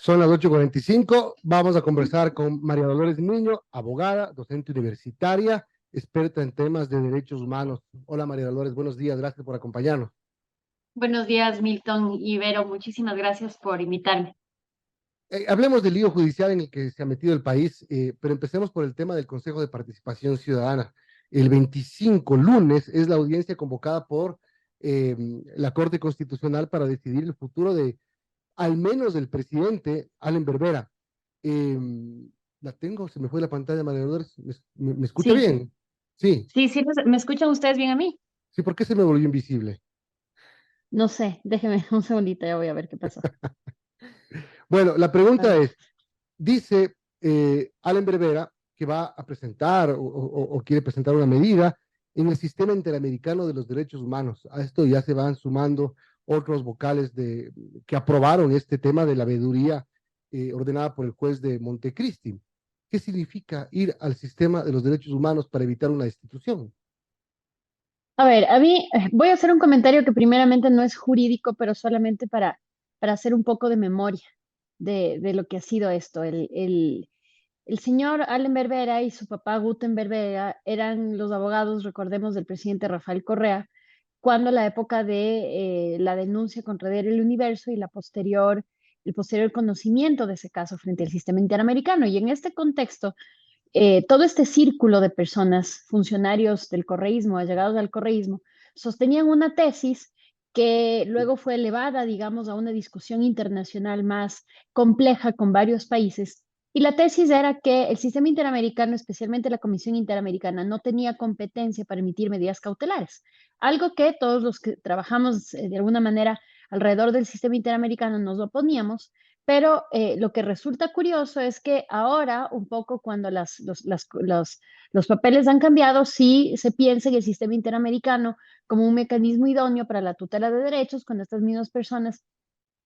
Son las 8:45. Vamos a conversar con María Dolores Niño, abogada, docente universitaria, experta en temas de derechos humanos. Hola María Dolores, buenos días, gracias por acompañarnos. Buenos días, Milton y Vero. Muchísimas gracias por invitarme. Hablemos del lío judicial en el que se ha metido el país, pero empecemos por el tema del Consejo de Participación Ciudadana. El 25, lunes, es la audiencia convocada por eh, la Corte Constitucional para decidir el futuro de, al menos del presidente, Allen Berbera. Eh, la tengo, se me fue la pantalla, María Dolores. ¿Me escucha Sí, bien? Sí, sí, ¿me escuchan ustedes bien a mí? sí, ¿por qué se me volvió invisible? No sé, déjeme un segundito, ya voy a ver qué pasó. Bueno, la pregunta Ah, es, dice Allen Berbera que va a presentar o quiere presentar una medida en el sistema interamericano de los derechos humanos. A esto ya se van sumando otros vocales que aprobaron este tema de la veeduría ordenada por el juez de Montecristi. ¿Qué significa ir al sistema de los derechos humanos para evitar una destitución? A ver, a mí voy a hacer un comentario que primeramente no es jurídico, pero solamente para hacer un poco de memoria de lo que ha sido esto. El señor Allen Berbera y su papá Guten Berbera eran los abogados, recordemos, del presidente Rafael Correa, cuando la época de la denuncia contra Diario El Universo y el posterior conocimiento de ese caso frente al sistema interamericano. Y en este contexto, todo este círculo de personas, funcionarios del correísmo, allegados al correísmo, sostenían una tesis que luego fue elevada, digamos, a una discusión internacional más compleja con varios países. Y la tesis era que el sistema interamericano, especialmente la Comisión Interamericana, no tenía competencia para emitir medidas cautelares, algo que todos los que trabajamos de alguna manera alrededor del sistema interamericano nos oponíamos, pero lo que resulta curioso es que ahora, un poco cuando los papeles han cambiado, sí se piensa en el sistema interamericano como un mecanismo idóneo para la tutela de derechos, cuando estas mismas personas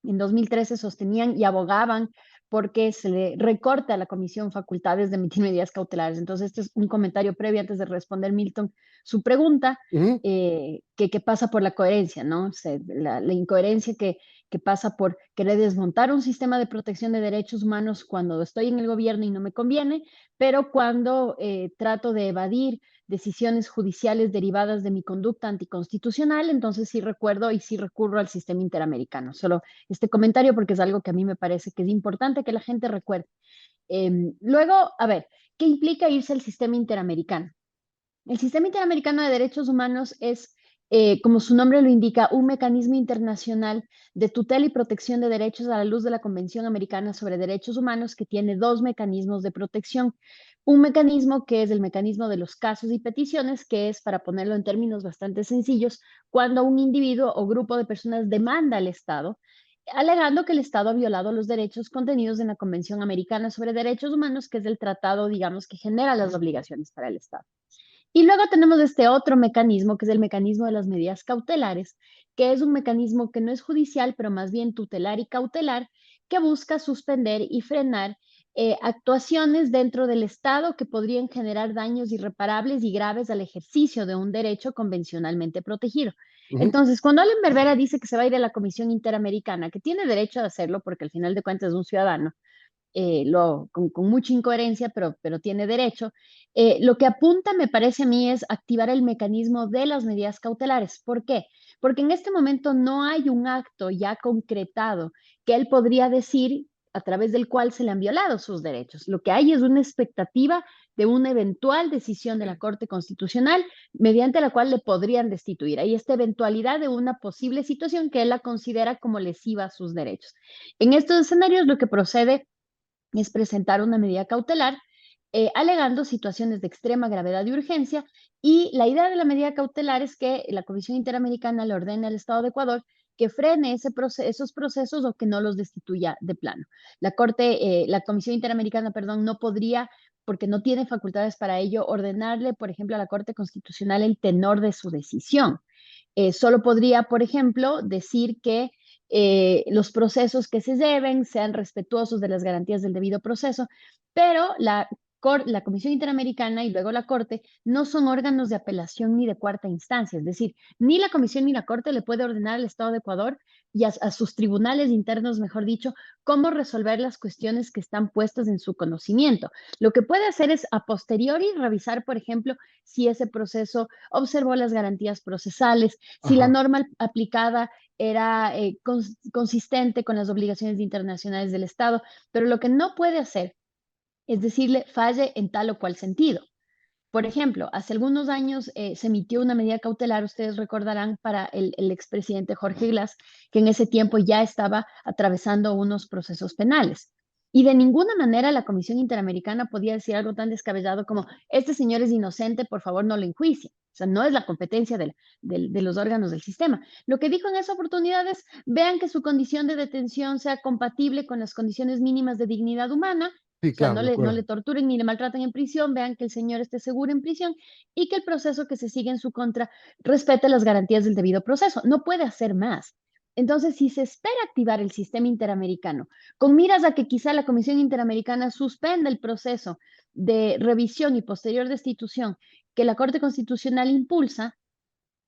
en 2013 sostenían y abogaban porque se le recorta a la comisión facultades de emitir medidas cautelares. Entonces, este es un comentario previo antes de responder, Milton, su pregunta, Ujú. que pasa por la coherencia, ¿no? La incoherencia que pasa por querer desmontar un sistema de protección de derechos humanos cuando estoy en el gobierno y no me conviene, pero cuando trato de evadir decisiones judiciales derivadas de mi conducta anticonstitucional, entonces sí recuerdo y sí recurro al sistema interamericano. Solo este comentario porque es algo que a mí me parece que es importante que la gente recuerde. Luego, a ver, ¿qué implica irse al sistema interamericano? El sistema interamericano de derechos humanos es, como su nombre lo indica, un mecanismo internacional de tutela y protección de derechos a la luz de la Convención Americana sobre Derechos Humanos, que tiene dos mecanismos de protección. Un mecanismo que es el mecanismo de los casos y peticiones, que es, para ponerlo en términos bastante sencillos, cuando un individuo o grupo de personas demanda al Estado, alegando que el Estado ha violado los derechos contenidos en la Convención Americana sobre Derechos Humanos, que es el tratado, digamos, que genera las obligaciones para el Estado. Y luego tenemos este otro mecanismo, que es el mecanismo de las medidas cautelares, que es un mecanismo que no es judicial, pero más bien tutelar y cautelar, que busca suspender y frenar actuaciones dentro del Estado que podrían generar daños irreparables y graves al ejercicio de un derecho convencionalmente protegido. Ujú. Entonces, cuando Allen Berbera dice que se va a ir a la Comisión Interamericana, que tiene derecho a hacerlo porque al final de cuentas es un ciudadano, con mucha incoherencia, pero tiene derecho. Lo que apunta, me parece a mí, es activar el mecanismo de las medidas cautelares. ¿Por qué? Porque en este momento no hay un acto ya concretado que él podría decir a través del cual se le han violado sus derechos. Lo que hay es una expectativa de una eventual decisión de la Corte Constitucional mediante la cual le podrían destituir. Hay esta eventualidad de una posible situación que él la considera como lesiva a sus derechos. En estos escenarios, lo que procede es presentar una medida cautelar alegando situaciones de extrema gravedad y urgencia. Y la idea de la medida cautelar es que la Comisión Interamericana le ordene al Estado de Ecuador que frene esos procesos o que no los destituya de plano. La Comisión Interamericana, perdón, no podría, porque no tiene facultades para ello, ordenarle, por ejemplo, a la Corte Constitucional el tenor de su decisión. Solo podría, por ejemplo, decir que los procesos que se lleven sean respetuosos de las garantías del debido proceso, pero la la Comisión Interamericana y luego la Corte no son órganos de apelación ni de cuarta instancia, es decir, ni la Comisión ni la Corte le puede ordenar al Estado de Ecuador y a sus tribunales internos, mejor dicho, cómo resolver las cuestiones que están puestas en su conocimiento. Lo que puede hacer es a posteriori revisar, por ejemplo, si ese proceso observó las garantías procesales, si la Ajá. norma aplicada era consistente con las obligaciones internacionales del Estado, pero lo que no puede hacer es decirle falle en tal o cual sentido. Por ejemplo, hace algunos años se emitió una medida cautelar, ustedes recordarán, para el expresidente Jorge Glass, que en ese tiempo ya estaba atravesando unos procesos penales. Y de ninguna manera la Comisión Interamericana podía decir algo tan descabellado como, este señor es inocente, por favor no lo enjuicie. O sea, no es la competencia de los órganos del sistema. Lo que dijo en esa oportunidad es, vean que su condición de detención sea compatible con las condiciones mínimas de dignidad humana. Sí, O sea, claro, de no le acuerdo. torturen ni le maltraten en prisión, vean que el señor esté seguro en prisión y que el proceso que se sigue en su contra respete las garantías del debido proceso. No puede hacer más. Entonces, si se espera activar el sistema interamericano con miras a que quizá la Comisión Interamericana suspenda el proceso de revisión y posterior destitución que la Corte Constitucional impulsa,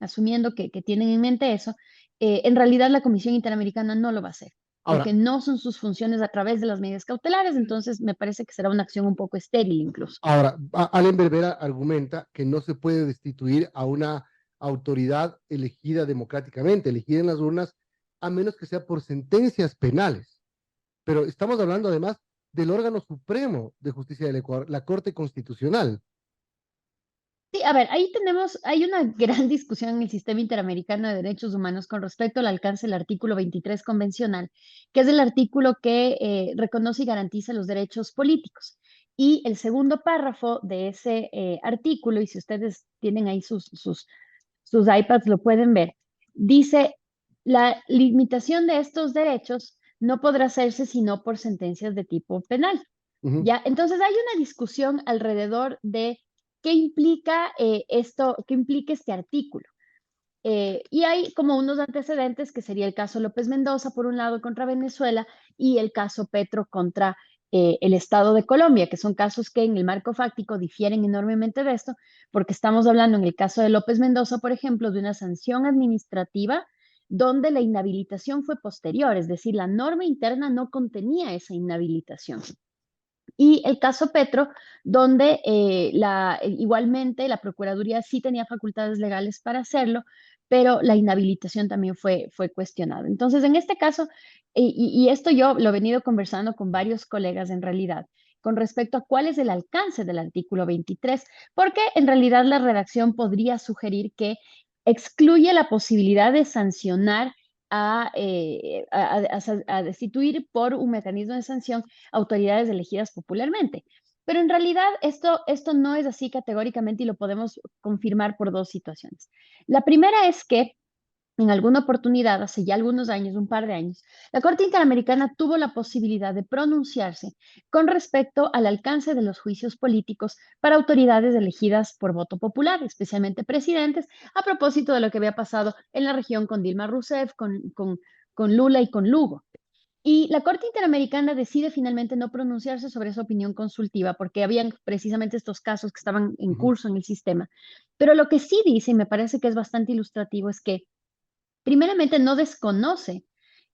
asumiendo que tienen en mente eso, en realidad la Comisión Interamericana no lo va a hacer, Ahora, porque no son sus funciones a través de las medidas cautelares, entonces me parece que será una acción un poco estéril incluso. Allen Berbera argumenta que no se puede destituir a una autoridad elegida democráticamente, elegida en las urnas, a menos que sea por sentencias penales. Pero estamos hablando además del órgano supremo de justicia del Ecuador, la Corte Constitucional. Sí, a ver, hay una gran discusión en el sistema interamericano de derechos humanos con respecto al alcance del artículo 23 convencional, que es el artículo que reconoce y garantiza los derechos políticos. Y el segundo párrafo de ese artículo, y si ustedes tienen ahí sus iPads lo pueden ver, dice, la limitación de estos derechos no podrá hacerse sino por sentencias de tipo penal. Ujú. ¿Ya? Entonces hay una discusión alrededor de qué implica esto, qué implica este artículo. Y hay como unos antecedentes, que sería el caso López Mendoza, por un lado, contra Venezuela, y el caso Petro contra el Estado de Colombia, que son casos que en el marco fáctico difieren enormemente de esto, porque estamos hablando en el caso de López Mendoza, por ejemplo, de una sanción administrativa donde la inhabilitación fue posterior, es decir, la norma interna no contenía esa inhabilitación. Y el caso Petro, donde igualmente la Procuraduría sí tenía facultades legales para hacerlo, pero la inhabilitación también fue cuestionada. Entonces, en este caso, y esto yo lo he venido conversando con varios colegas en realidad, con respecto a cuál es el alcance del artículo 23, porque en realidad la redacción podría sugerir que excluye la posibilidad de sancionar a destituir por un mecanismo de sanción autoridades elegidas popularmente. Pero en realidad esto no es así categóricamente y lo podemos confirmar por dos situaciones. La primera es que en alguna oportunidad, hace ya algunos años, un par de años, la Corte Interamericana tuvo la posibilidad de pronunciarse con respecto al alcance de los juicios políticos para autoridades elegidas por voto popular, especialmente presidentes, a propósito de lo que había pasado en la región con Dilma Rousseff, con Lula y con Lugo. Y la Corte Interamericana decide finalmente no pronunciarse sobre esa opinión consultiva porque habían precisamente estos casos que estaban en Ujú. curso en el sistema. Pero lo que sí dice, y me parece que es bastante ilustrativo, es que primeramente no desconoce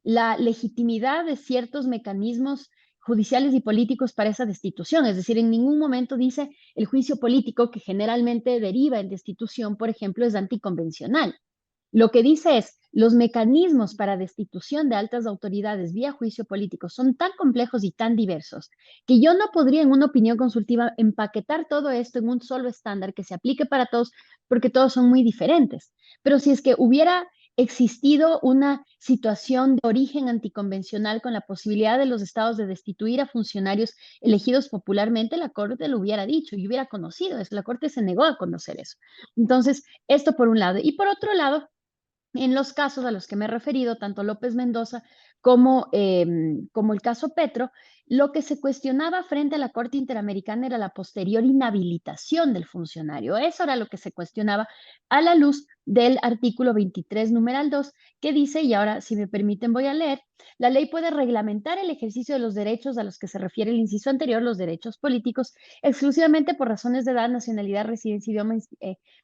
la legitimidad de ciertos mecanismos judiciales y políticos para esa destitución. Es decir, en ningún momento dice el juicio político que generalmente deriva en destitución, por ejemplo, es anticonvencional. Lo que dice es, los mecanismos para destitución de altas autoridades vía juicio político son tan complejos y tan diversos que yo no podría en una opinión consultiva empaquetar todo esto en un solo estándar que se aplique para todos porque todos son muy diferentes. Pero si es que hubiera existido una situación de origen anticonvencional con la posibilidad de los estados de destituir a funcionarios elegidos popularmente, la Corte lo hubiera dicho y hubiera conocido eso. La Corte se negó a conocer eso. Entonces, esto por un lado. Y por otro lado, en los casos a los que me he referido, tanto López Mendoza como el caso Petro, Lo que se cuestionaba frente a la Corte Interamericana era la posterior inhabilitación del funcionario. Eso era lo que se cuestionaba a la luz del artículo 23, numeral 2, que dice, y ahora si me permiten voy a leer, la ley puede reglamentar el ejercicio de los derechos a los que se refiere el inciso anterior, los derechos políticos, exclusivamente por razones de edad, nacionalidad, residencia, idioma,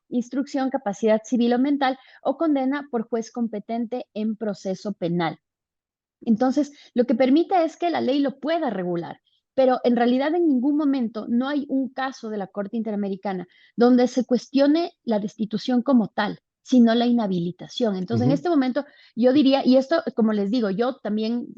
instrucción, capacidad civil o mental, o condena por juez competente en proceso penal. Entonces, lo que permite es que la ley lo pueda regular, pero en realidad en ningún momento no hay un caso de la Corte Interamericana donde se cuestione la destitución como tal, sino la inhabilitación. Entonces, en Ujú, este momento yo diría, y esto, como les digo, yo también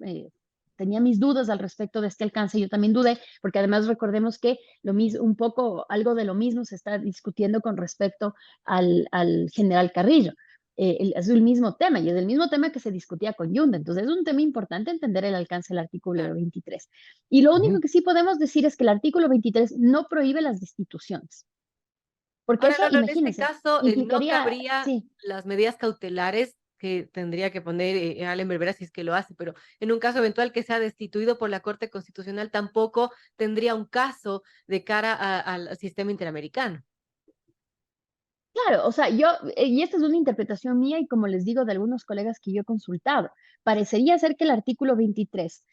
tenía mis dudas al respecto de este alcance, yo también dudé, porque además recordemos que lo mismo, un poco, algo de lo mismo se está discutiendo con respecto al general Carrillo. Es el mismo tema y es el mismo tema que se discutía con Yunda. Entonces es un tema importante entender el alcance del artículo Claro. 23. Y lo único ujú. que sí podemos decir es que el artículo 23 no prohíbe las destituciones, porque Ahora, eso, Laura, en este imagínense, caso, no implicaría, cabría sí. las medidas cautelares que tendría que poner Allen Berbera si es que lo hace, pero en un caso eventual que sea destituido por la Corte Constitucional, tampoco tendría un caso de cara al sistema interamericano. Claro, o sea, yo, y esta es una interpretación mía y como les digo de algunos colegas que yo he consultado, parecería ser que el artículo 23,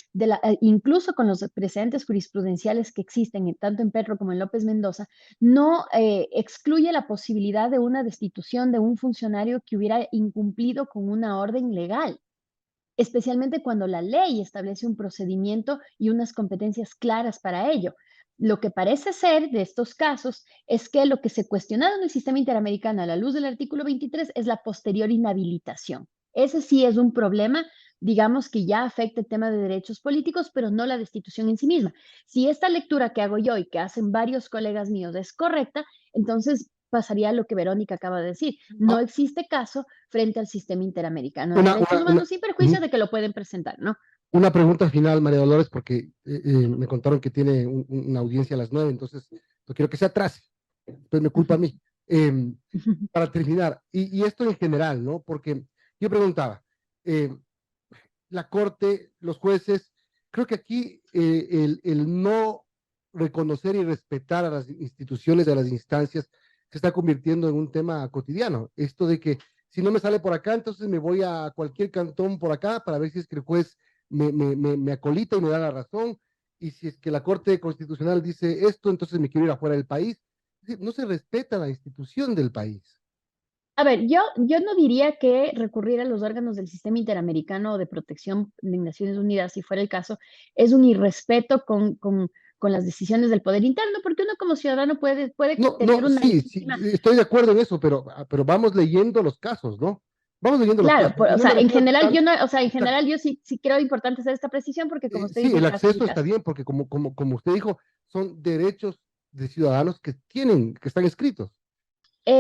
incluso con los precedentes jurisprudenciales que existen tanto en Petro como en López Mendoza, no excluye la posibilidad de una destitución de un funcionario que hubiera incumplido con una orden legal, especialmente cuando la ley establece un procedimiento y unas competencias claras para ello. Lo que parece ser de estos casos es que lo que se cuestiona en el sistema interamericano a la luz del artículo 23 es la posterior inhabilitación. Ese sí es un problema, digamos, que ya afecta el tema de derechos políticos, pero no la destitución en sí misma. Si esta lectura que hago yo y que hacen varios colegas míos es correcta, entonces pasaría a lo que Verónica acaba de decir. No Ah, existe caso frente al sistema interamericano de una, derechos humanos sin perjuicio ujú. de que lo pueden presentar, ¿no? Una pregunta final, María Dolores, porque me contaron que tiene una audiencia a las 9, entonces no quiero que se atrase, pues me culpa a mí. Em, para terminar, y esto en general, ¿no? Porque yo preguntaba, eh, la corte, los jueces, creo que aquí el no reconocer y respetar a las instituciones, a las instancias, se está convirtiendo en un tema cotidiano. Esto de que si no me sale por acá, entonces me voy a cualquier cantón por acá para ver si es que el juez me acolita y me da la razón. Y si es que la Corte Constitucional dice esto, entonces me quiero ir afuera del país. Es decir, no se respeta la institución del país. A ver, yo no diría que recurrir a los órganos del sistema interamericano de protección de Naciones Unidas, si fuera el caso, es un irrespeto con las decisiones del poder interno, porque uno como ciudadano puede No, tener no, una sí, sí, legítima. estoy de acuerdo en eso, pero vamos leyendo los casos, ¿no? Vamos leyendo los Claro, casos. Y o no sea, me en refiero general yo tanto, no, o sea, en exacto, general yo sí creo importante hacer esta precisión porque como usted sí, dice, el hay casos y acceso está casos. bien, porque como usted dijo, son derechos de ciudadanos que tienen, que están escritos.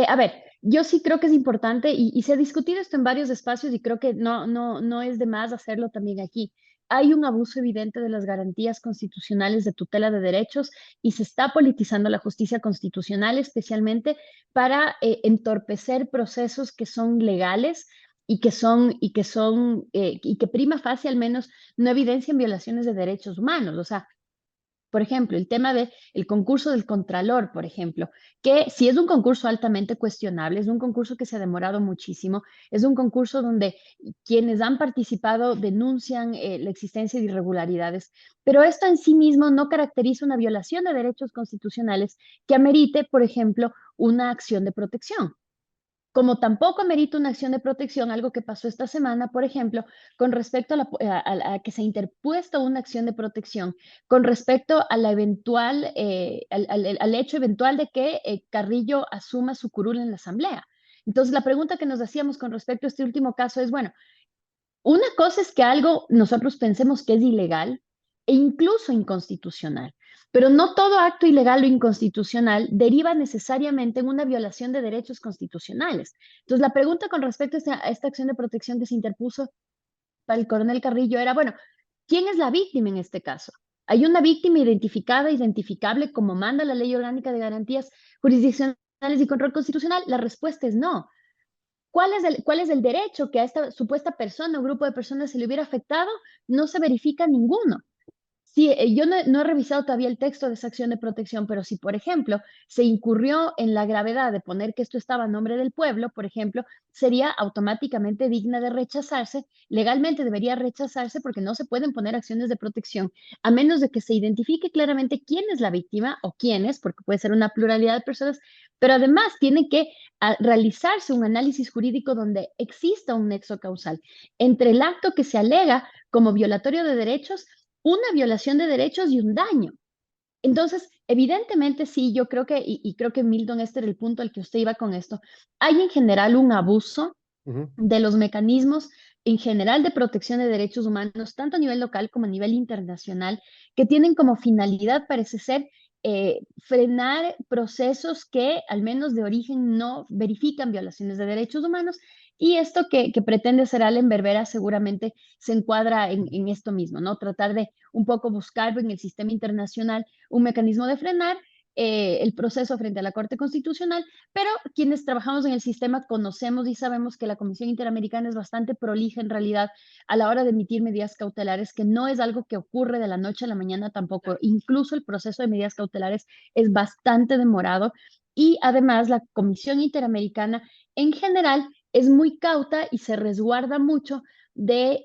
A ver, yo sí creo que es importante y se ha discutido esto en varios espacios y creo que no es de más hacerlo también aquí. Hay un abuso evidente de las garantías constitucionales de tutela de derechos y se está politizando la justicia constitucional, especialmente para entorpecer procesos que son legales y que prima facie al menos no evidencian violaciones de derechos humanos. O sea, por ejemplo, el tema del concurso del Contralor, por ejemplo, que si es un concurso altamente cuestionable, es un concurso que se ha demorado muchísimo, es un concurso donde quienes han participado denuncian la existencia de irregularidades, pero esto en sí mismo no caracteriza una violación de derechos constitucionales que amerite, por ejemplo, una acción de protección. Como tampoco amerita una acción de protección, algo que pasó esta semana, por ejemplo, con respecto a que se ha interpuesto una acción de protección, con respecto a la eventual, al hecho eventual de que Carrillo asuma su curul en la Asamblea. Entonces, la pregunta que nos hacíamos con respecto a este último caso es, bueno, una cosa es que algo nosotros pensemos que es ilegal e incluso inconstitucional, pero no todo acto ilegal o inconstitucional deriva necesariamente en una violación de derechos constitucionales. Entonces, la pregunta con respecto a esta acción de protección que se interpuso para el coronel Carrillo era, bueno, ¿quién es la víctima en este caso? ¿Hay una víctima identificada, identificable como manda la Ley Orgánica de Garantías Jurisdiccionales y Control Constitucional? La respuesta es no. Cuál es el derecho que a esta supuesta persona o grupo de personas se le hubiera afectado? No se verifica ninguno. Sí, yo no he revisado todavía el texto de esa acción de protección, pero si, por ejemplo, se incurrió en la gravedad de poner que esto estaba a nombre del pueblo, por ejemplo, sería automáticamente digna de rechazarse. Legalmente debería rechazarse porque no se pueden poner acciones de protección a menos de que se identifique claramente quién es la víctima o quiénes, porque puede ser una pluralidad de personas, pero además tiene que realizarse un análisis jurídico donde exista un nexo causal entre el acto que se alega como violatorio de derechos, una violación de derechos y un daño. Entonces, evidentemente sí, yo creo que, y creo que Milton, este era el punto al que usted iba con esto, hay en general un abuso Ujú. de los mecanismos en general de protección de derechos humanos, tanto a nivel local como a nivel internacional, que tienen como finalidad, parece ser, frenar procesos que, al menos de origen, no verifican violaciones de derechos humanos. Y esto que pretende hacer Allen Berbera seguramente se encuadra en esto mismo, ¿no? Tratar de un poco buscar en el sistema internacional un mecanismo de frenar el proceso frente a la Corte Constitucional, pero quienes trabajamos en el sistema conocemos y sabemos que la Comisión Interamericana es bastante prolija en realidad a la hora de emitir medidas cautelares, que no es algo que ocurre de la noche a la mañana tampoco. Incluso el proceso de medidas cautelares es bastante demorado y además la Comisión Interamericana en general es muy cauta y se resguarda mucho de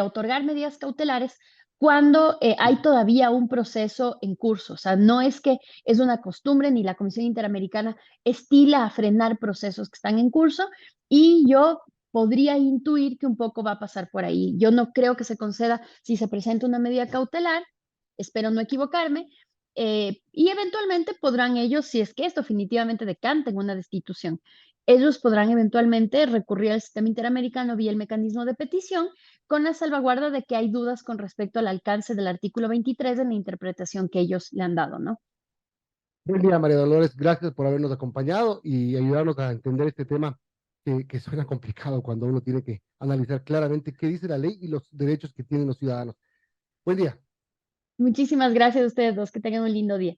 otorgar medidas cautelares cuando hay todavía un proceso en curso. O sea, no es que es una costumbre ni la Comisión Interamericana estila a frenar procesos que están en curso y yo podría intuir que un poco va a pasar por ahí. Yo no creo que se conceda si se presenta una medida cautelar, espero no equivocarme, y eventualmente podrán ellos, si es que esto definitivamente decanta en una destitución, ellos podrán eventualmente recurrir al sistema interamericano vía el mecanismo de petición con la salvaguarda de que hay dudas con respecto al alcance del artículo 23 en la interpretación que ellos le han dado, ¿no? Buen día, María Dolores. Gracias por habernos acompañado y ayudarnos a entender este tema que suena complicado cuando uno tiene que analizar claramente qué dice la ley y los derechos que tienen los ciudadanos. Buen día. Muchísimas gracias a ustedes dos, que tengan un lindo día.